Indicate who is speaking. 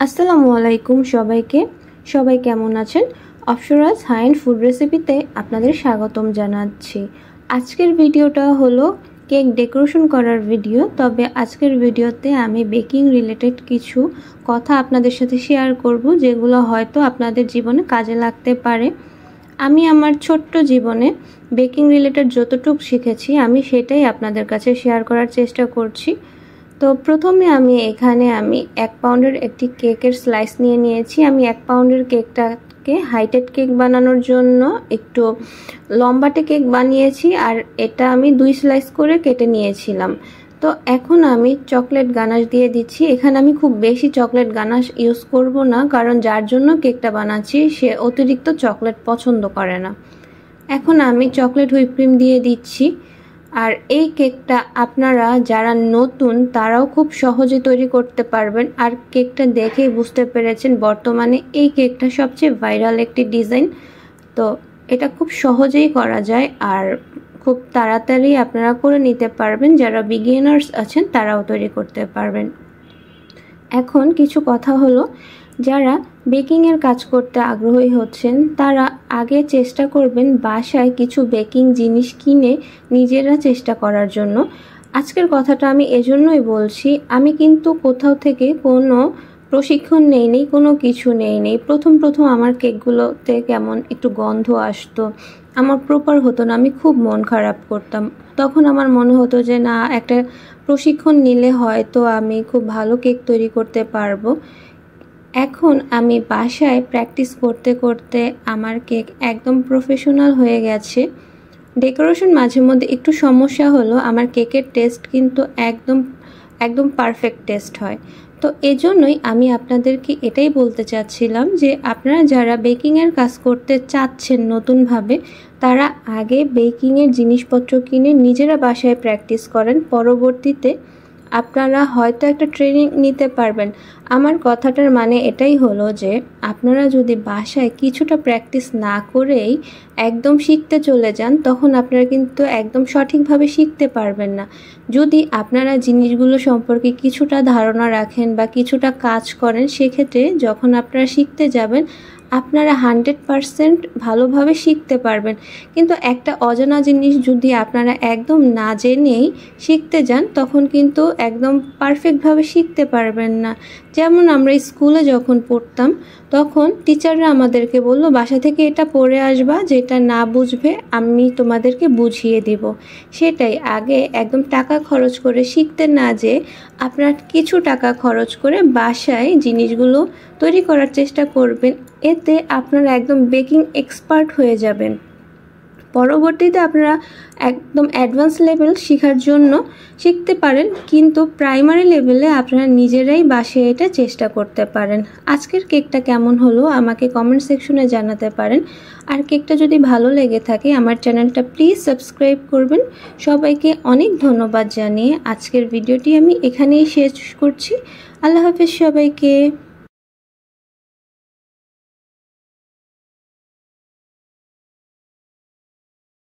Speaker 1: আসসালামু আলাইকুম সবাই কেমন আছেন? অপসরাস হাই এন্ড ফুড রেসিপিতে আপনাদের স্বাগতম জানাচ্ছি। আজকের ভিডিওটা হলো কেক ডেকোরেশন করার ভিডিও। তবে আজকের ভিডিওতে আমি বেকিং রিলেটেড কিছু কথা আপনাদের সাথে শেয়ার করব, যেগুলো হয়তো আপনাদের জীবনে কাজে লাগতে পারে। আমি আমার ছোট্ট জীবনে বেকিং রিলেটেড যতটুকু শিখেছি আমি সেটাই আপনাদের কাছে শেয়ার করার চেষ্টা করছি। তো প্রথমে আমি এখানে 1 পাউন্ডের একটি কেকের স্লাইস নিয়ে নিয়েছি। আমি 1 পাউন্ডের কেকটাকে হাইটেড কেক বানানোর জন্য একটু লম্বাটে কেক বানিয়েছি, আর এটা আমি 2 স্লাইস করে কেটে নিয়েছিলাম। তো এখন আমি চকলেট গানাশ দিয়ে দিচ্ছি। এখানে আমি খুব বেশি চকলেট গানাশ ইউজ করব না, কারণ যার জন্য কেকটা বানাচ্ছি সে অতিরিক্ত চকলেট পছন্দ করে না। এখন আমি চকলেট হুইপ ক্রিম দিয়ে দিচ্ছি। আর এই কেকটা আপনারা যারা নতুন তারাও খুব সহজে তৈরি করতে পারবেন। আর কেকটা দেখেই বুঝতে পেরেছেন বর্তমানে এই কেকটা সবচেয়ে ভাইরাল একটি ডিজাইন। তো এটা খুব সহজেই করা যায় আর খুব তাড়াতাড়ি আপনারা করে নিতে পারবেন। যারা বিগিনার্স আছেন তারাও তৈরি করতে পারবেন। এখন কিছু কথা হলো, যারা বেকিংয়ের কাজ করতে আগ্রহী হচ্ছেন তারা আগে চেষ্টা করবেন বাসায় কিছু বেকিং জিনিস কিনে নিজেরা চেষ্টা করার জন্য। আজকের কথাটা আমি এজন্যই বলছি, আমি কিন্তু কোথাও থেকে কোনো প্রশিক্ষণ নেইনি, কোনো কিছু নেইনি। প্রথম আমার কেকগুলোতে কেমন একটু গন্ধ আসতো, আমার প্রপার হতো না, আমি খুব মন খারাপ করতাম। তখন আমার মনে হতো যে না, একটা প্রশিক্ষণ নিলে হয়তো আমি খুব ভালো কেক তৈরি করতে পারবো। এখন আমি বাসায় প্র্যাকটিস করতে করতে আমার কেক একদম প্রফেশনাল হয়ে গেছে। ডেকোরেশন মাঝে মধ্যে একটু সমস্যা হলো, আমার কেকের টেস্ট কিন্তু একদম পারফেক্ট টেস্ট হয়। তো এজন্যই আমি আপনাদেরকে এটাই বলতে চাচ্ছিলাম যে আপনারা যারা বেকিংয়ের কাজ করতে চাচ্ছেন নতুনভাবে, তারা আগে বেকিংয়ের জিনিসপত্র কিনে নিজেরা বাসায় প্র্যাকটিস করেন। পরবর্তীতে আপনারা হয়তো একটা ট্রেনিং নিতে পারবেন। আমার কথাটার মানে এটাই হলো যে আপনারা যদি বাসায় কিছুটা প্র্যাকটিস না করেই একদম শিখতে চলে যান, তখন আপনারা কিন্তু একদম সঠিকভাবে শিখতে পারবেন না। যদি আপনারা জিনিসগুলো সম্পর্কে কিছুটা ধারণা রাখেন বা কিছুটা কাজ করেন, সেক্ষেত্রে যখন আপনারা শিখতে যাবেন আপনারা 100% ভালোভাবে শিখতে পারবেন। কিন্তু একটা অজানা জিনিস যদি আপনারা একদম না জেনেই শিখতে যান, তখন কিন্তু একদম পারফেক্টভাবে শিখতে পারবেন না। যেমন আমরা স্কুলে যখন পড়তাম, তখন টিচাররা আমাদেরকে বললো বাসা থেকে এটা পড়ে আসবা, যেটা না বুঝবে আমি তোমাদেরকে বুঝিয়ে দিব। সেটাই, আগে একদম টাকা খরচ করে শিখতে না যে আপনারা কিছু টাকা খরচ করে বাসায় জিনিসগুলো তৈরি করার চেষ্টা করবেন। এতে আপনারা একদম বেকিং এক্সপার্ট হয়ে যাবেন। পরবর্তীতে আপনারা একদম অ্যাডভান্স লেভেল শেখার জন্য শিখতে পারেন, কিন্তু প্রাইমারি লেভেলে আপনারা নিজেরাই বাসায় এটা চেষ্টা করতে পারেন। আজকের কেকটা কেমন হলো আমাকে কমেন্ট সেকশনে জানাতে পারেন। আর কেকটা যদি ভালো লেগে থাকে আমার চ্যানেলটা প্লিজ সাবস্ক্রাইব করবেন। সবাইকে অনেক ধন্যবাদ জানিয়ে আজকের ভিডিওটি আমি এখানেই শেষ করছি। আল্লাহ হাফেজ সবাইকে।